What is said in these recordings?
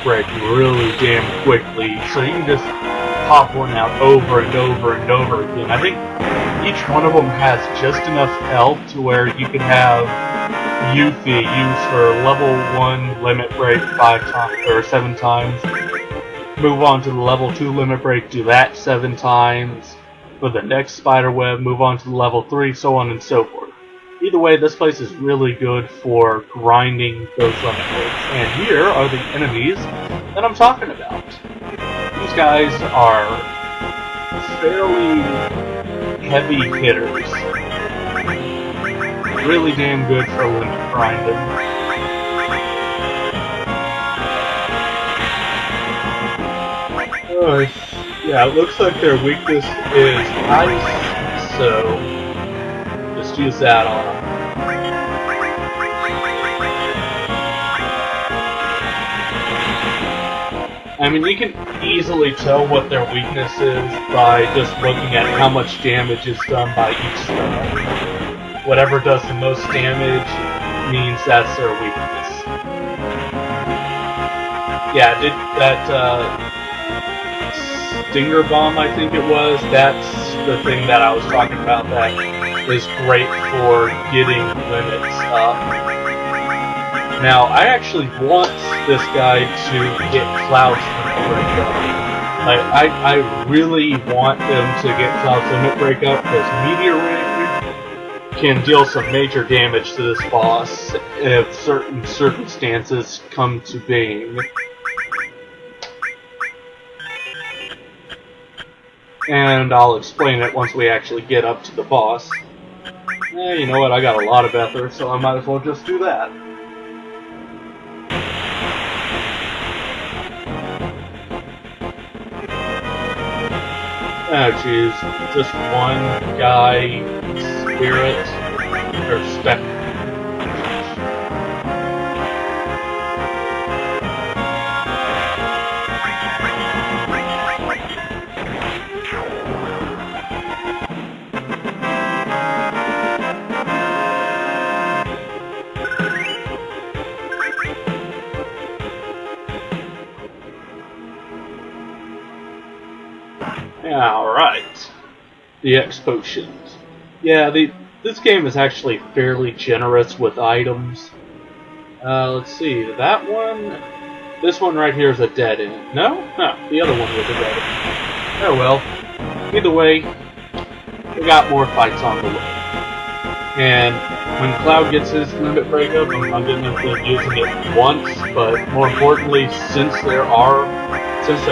break really damn quickly, so you can just pop one out over and over and over again. I think each one of them has just enough health to where you can have Yuffie use her level 1 limit break 5 times or 7 times. Move on to the level 2 limit break, do that 7 times. For the next spider web, move on to the level 3, so on and so forth. Either way, this place is really good for grinding those limit breaks. And here are the enemies that I'm talking about. These guys are fairly heavy hitters. Really damn good for limit grinding. Yeah, it looks like their weakness is ice, so just use that on them. I mean, you can easily tell what their weakness is by just looking at how much damage is done by each spell. Whatever does the most damage means that's their weakness. Yeah, did that Stinger Bomb, I think it was, that's the thing that I was talking about that is great for getting limits up. Now, I actually want this guy to get Cloud's limit break up. I really want him to get Cloud's limit break up because Meteor Ring can deal some major damage to this boss if certain circumstances come to being. And I'll explain it once we actually get up to the boss. You know what, I got a lot of ether, so I might as well just do that. Oh jeez, just one guy, spirit, or spectre. Alright, the X potions. Yeah, this game is actually fairly generous with items. Let's see, that one, this one right here is a dead end. No? No, the other one was a dead end. Oh well, either way, we got more fights on the way. And when Cloud gets his limit break up, I'm getting into using it once, but more importantly, since there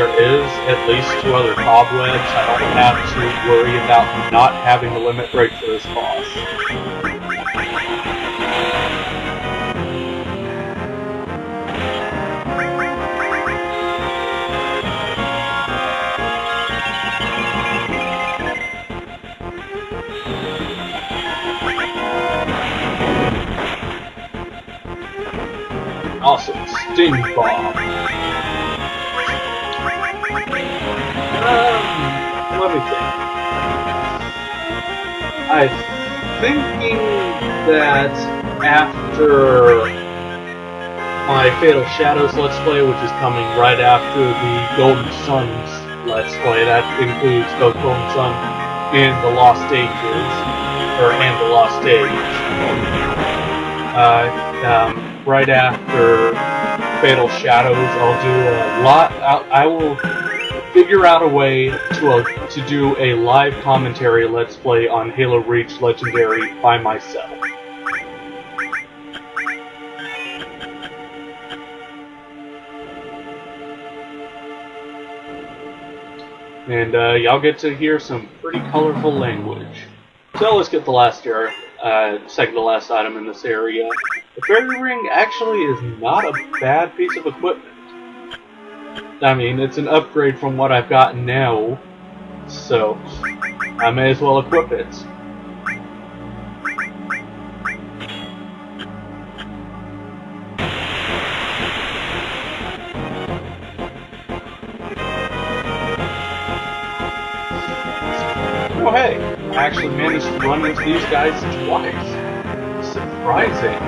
is at least 2 other cobwebs, I don't have to worry about not having a limit break for this boss. Awesome, Sting Bomb. Let me think. I'm thinking that after my Fatal Shadows Let's Play, which is coming right after the Golden Suns Let's Play, that includes both Golden Sun and the Lost Ages, and the Lost Age. Right after Fatal Shadows, I'll do a lot. I will figure out a way to do a live commentary Let's Play on Halo Reach Legendary by myself. And y'all get to hear some pretty colorful language. So let's get the last second to last item in this area. The Fairy Ring actually is not a bad piece of equipment. I mean, it's an upgrade from what I've got now, so I may as well equip it. Oh hey, I actually managed to run into these guys twice. Surprising.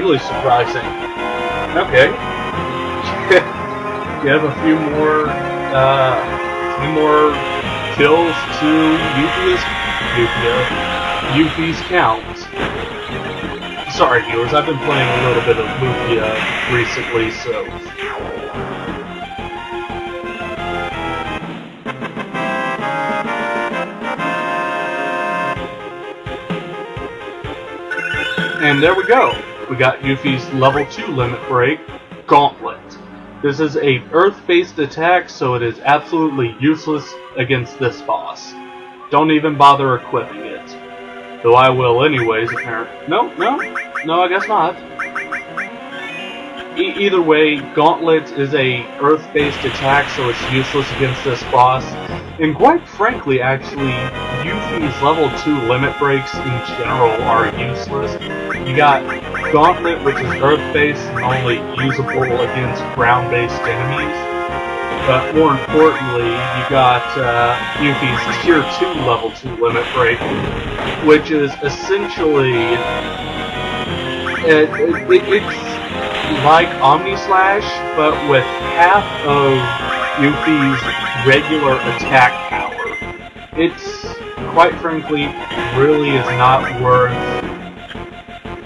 really surprising. Okay. You have a few more kills to Yuffie's count. Sorry, viewers, I've been playing a little bit of Lufia recently, so... And there we go. We got Yuffie's level 2 limit break, Gauntlet. This is a earth-based attack, so it is absolutely useless against this boss. Don't even bother equipping it. Though I will anyways, apparently. No, I guess not. Either way, Gauntlet is a earth-based attack, so it's useless against this boss. And quite frankly, actually, Yuffie's level 2 limit breaks in general are useless. You got Gauntlet, which is earth-based and only usable against ground-based enemies. But more importantly, you got Yuffie's Tier 2 level 2 limit break, which is essentially... it's like Omni Slash, but with half of Yuffie's regular attack power. It's, quite frankly, really is not worth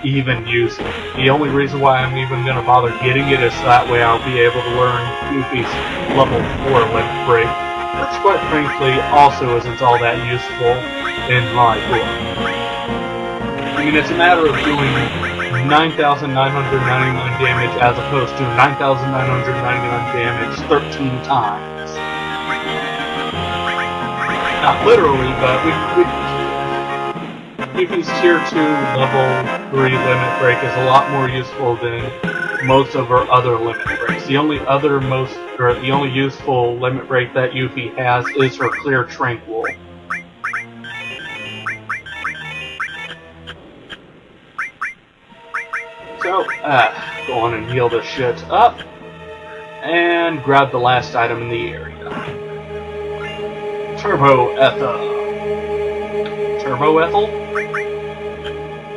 even using. The only reason why I'm even going to bother getting it is so that way I'll be able to learn Yuffie's level 4 limit break, which quite frankly also isn't all that useful in my book. I mean, it's a matter of doing 9,999 damage as opposed to 9,999 damage 13 times. Not literally, but Yuffie's Tier 2 level 3 limit break is a lot more useful than most of her other limit breaks. The only useful limit break that Yuffie has is her Clear Tranquil. So, go on and heal this shit up, and grab the last item in the area. Turbo Ethyl. Turbo Ethyl?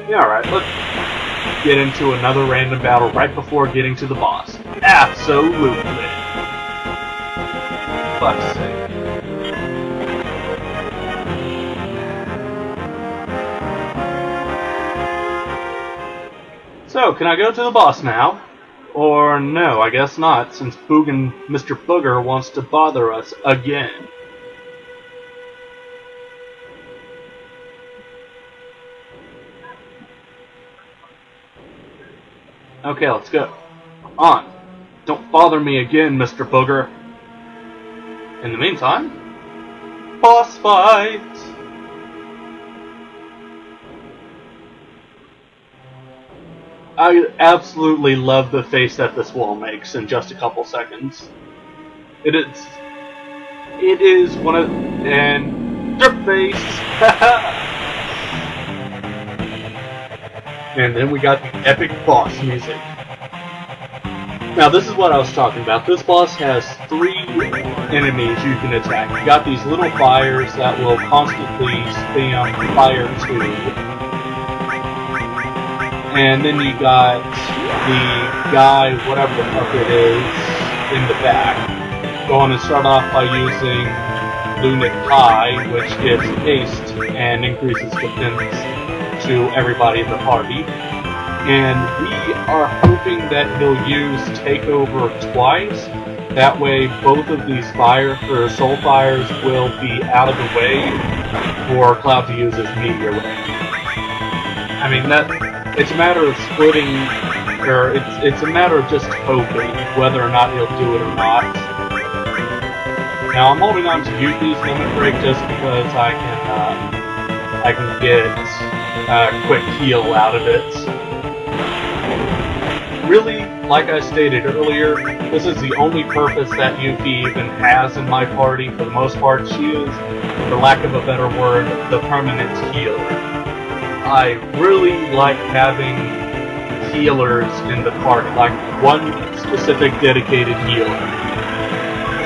Yeah, alright, let's get into another random battle right before getting to the boss. Absolutely. Fuck's sake. So, can I go to the boss now? Or no, I guess not, since Mr. Booger wants to bother us again. Okay, let's go. On. Don't bother me again, Mr. Booger. In the meantime, boss fight! I absolutely love the face that this wall makes in just a couple seconds. It is one of... and... derp face! And then we got the epic boss music. Now this is what I was talking about. This boss has 3 enemies you can attack. You got these little fires that will constantly spam fire 2. And then you got the guy, whatever the fuck it is, in the back. Go on and start off by using Lunatic High, which gives haste and increases defense to everybody in the party. And we are hoping that he'll use Takeover twice. That way both of these soul fires will be out of the way for Cloud to use his Meteor Ray. I mean, it's a matter of splitting, or it's a matter of just hoping whether or not he'll do it or not. Now I'm holding on to Yuffie's limit break just because I can get a quick heal out of it. Really, like I stated earlier, this is the only purpose that Yuffie even has in my party. For the most part, she is, for lack of a better word, the permanent healer. I really like having healers in the party, like one specific dedicated healer.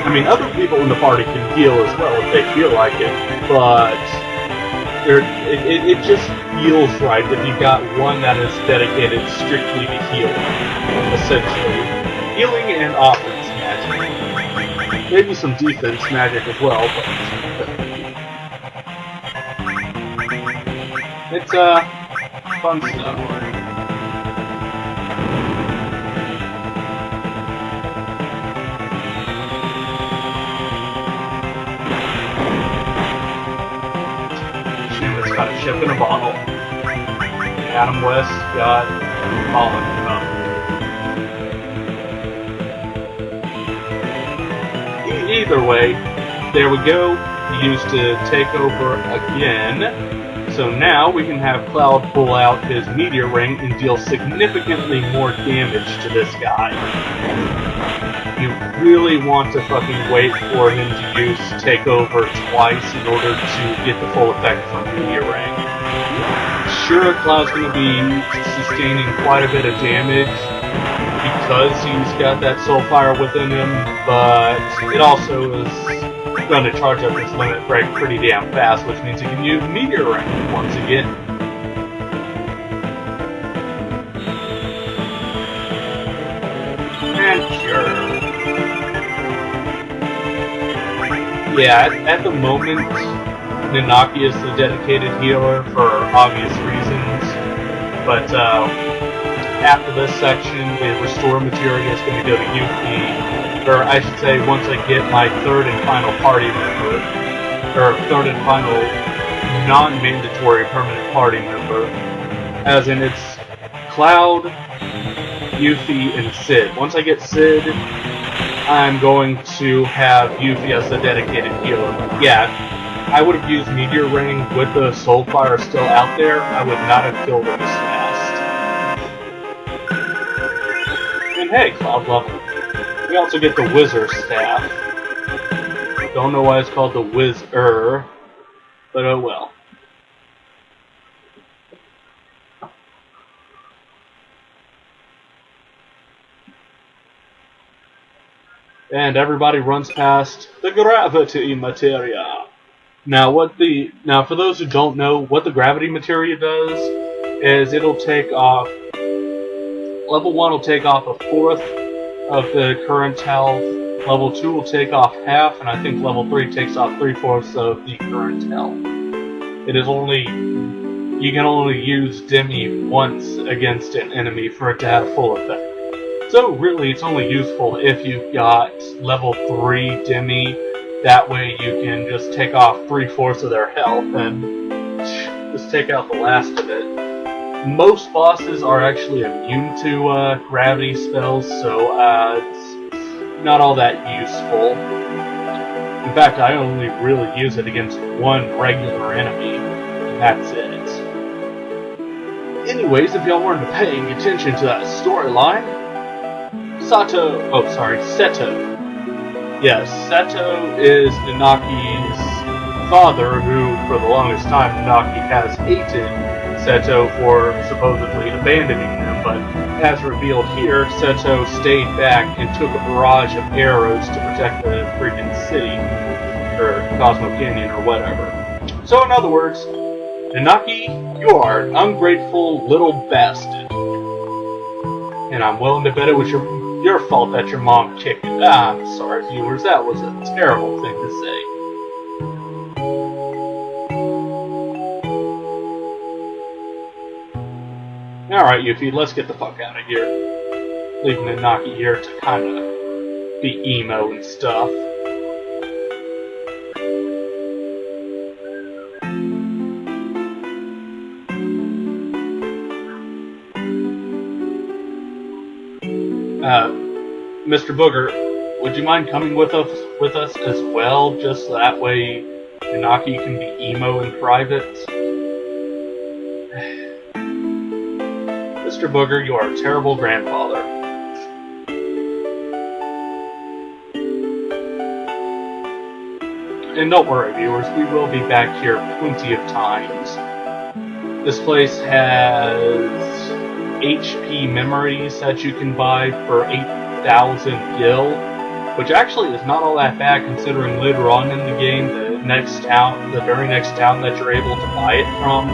I mean, other people in the party can heal as well if they feel like it, but it just feels right if you got one that is dedicated strictly to healing, essentially. Healing and offense magic. Maybe some defense magic as well, but it's fun stuff. Got a ship in a bottle. Adam West got Colin up. Either way, there we go. He used to take over again. So now we can have Cloud pull out his meteor ring and deal significantly more damage to this guy. You really want to fucking wait for him to use takeover twice in order to get the full effect from Meteor Ring. Sure, Cloud's going to be sustaining quite a bit of damage because he's got that Soulfire within him, but it also is going to charge up his limit break pretty damn fast, which means he can use Meteor Ring once again. And sure. Yeah, at the moment, Nanaki is the dedicated healer for obvious reasons, but after this section, the restore materia is going to go to Yuki, or I should say, once I get my third and final party member, or third and final non-mandatory permanent party member, as in it's Cloud, Yuffie, and Sid. Once I get Sid, I'm going to have Yuffie as the dedicated healer. Yeah, I would have used Meteor Ring with the Soulfire still out there. I would not have killed him as fast. And hey, Cloud level. We also get the Wizard Staff. Don't know why it's called the Whiz-er, but oh well. And everybody runs past the gravity materia. Now, for those who don't know, what the gravity materia does is it'll take off. Level 1 will take off a fourth of the current health. Level 2 will take off half, and I think level 3 takes off 3/4 of the current health. You can only use Demi once against an enemy for it to have full effect. So really, it's only useful if you've got level 3 Demi. That way you can just take off 3/4 of their health and just take out the last of it. Most bosses are actually immune to gravity spells, so it's not all that useful. In fact, I only really use it against one regular enemy, and that's it. Anyways, if y'all weren't paying attention to that storyline, Seto. Yes, Seto is Nanaki's father, who, for the longest time, Nanaki has hated Seto for supposedly abandoning them, but as revealed here, Seto stayed back and took a barrage of arrows to protect the freaking city, or Cozmo Canyon, or whatever. So, in other words, Nanaki, you are an ungrateful little bastard. And I'm willing to bet it was your fault that your mom kicked it. I'm sorry, viewers, that was a terrible thing to say. Alright, Yuffie, let's get the fuck out of here. Leaving Nanaki here to kinda be emo and stuff. Mr. Booger, would you mind coming with us as well, just so that way Nanaki can be emo in private? Mr. Booger, you are a terrible grandfather. And don't worry, viewers, we will be back here plenty of times. This place has HP memories that you can buy for 8,000 gil, which actually is not all that bad considering later on in the game that next town, the very next town that you're able to buy it from,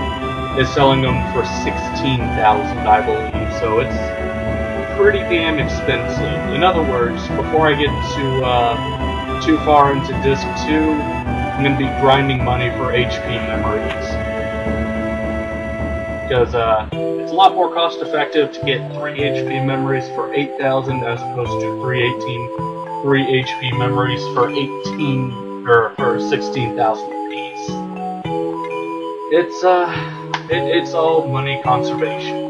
is selling them for 16,000, I believe. So it's pretty damn expensive. In other words, before I get too far into Disc 2, I'm going to be grinding money for HP memories. Because it's a lot more cost effective to get 3 HP memories for 8,000 as opposed to 3 HP memories for 16,000 apiece. It's all money conservation.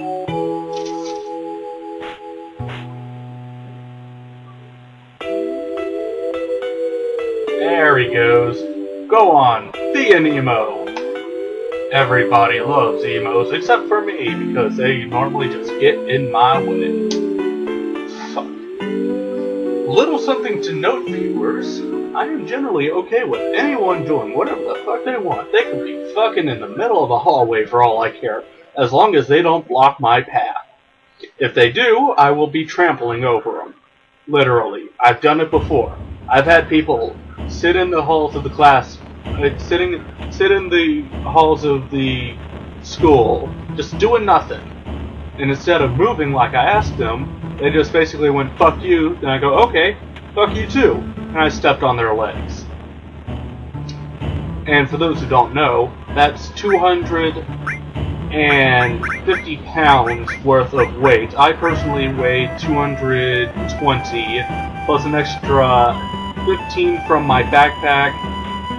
There he goes. Go on, be an emo. Everybody loves emos, except for me, because they normally just get in my way. Fuck. Little something to note, viewers. I am generally okay with anyone doing whatever the fuck they want. They could be fucking in the middle of a hallway for all I care, as long as they don't block my path. If they do, I will be trampling over them. Literally. I've done it before. I've had people sit in the halls of the class, sit in the halls of the school, just doing nothing. And instead of moving like I asked them, they just basically went, fuck you, and I go, okay, fuck you too. And I stepped on their legs. And for those who don't know, that's 250 pounds worth of weight. I personally weigh 220, plus an extra 15 from my backpack,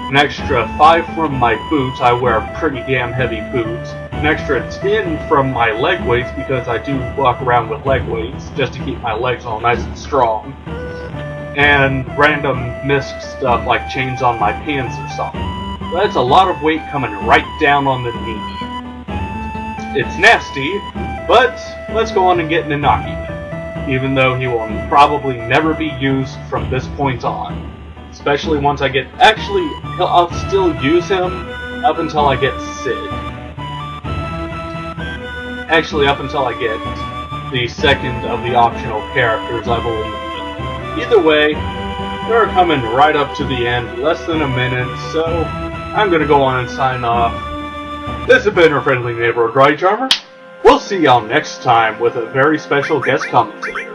an extra 5 from my boots. I wear pretty damn heavy boots. An extra 10 from my leg weights, because I do walk around with leg weights just to keep my legs all nice and strong. And random misc stuff like chains on my pants or something. That's a lot of weight coming right down on the knee. It's nasty, but let's go on and get Nanaki, even though he will probably never be used from this point on. Especially once I get... Actually, I'll still use him up until I get Sid. Actually, up until I get the second of the optional characters, I believe. Either way, we're coming right up to the end, less than a minute, so I'm gonna go on and sign off. This has been your friendly neighborhood Dry Charmer. We'll see y'all next time with a very special guest commentator.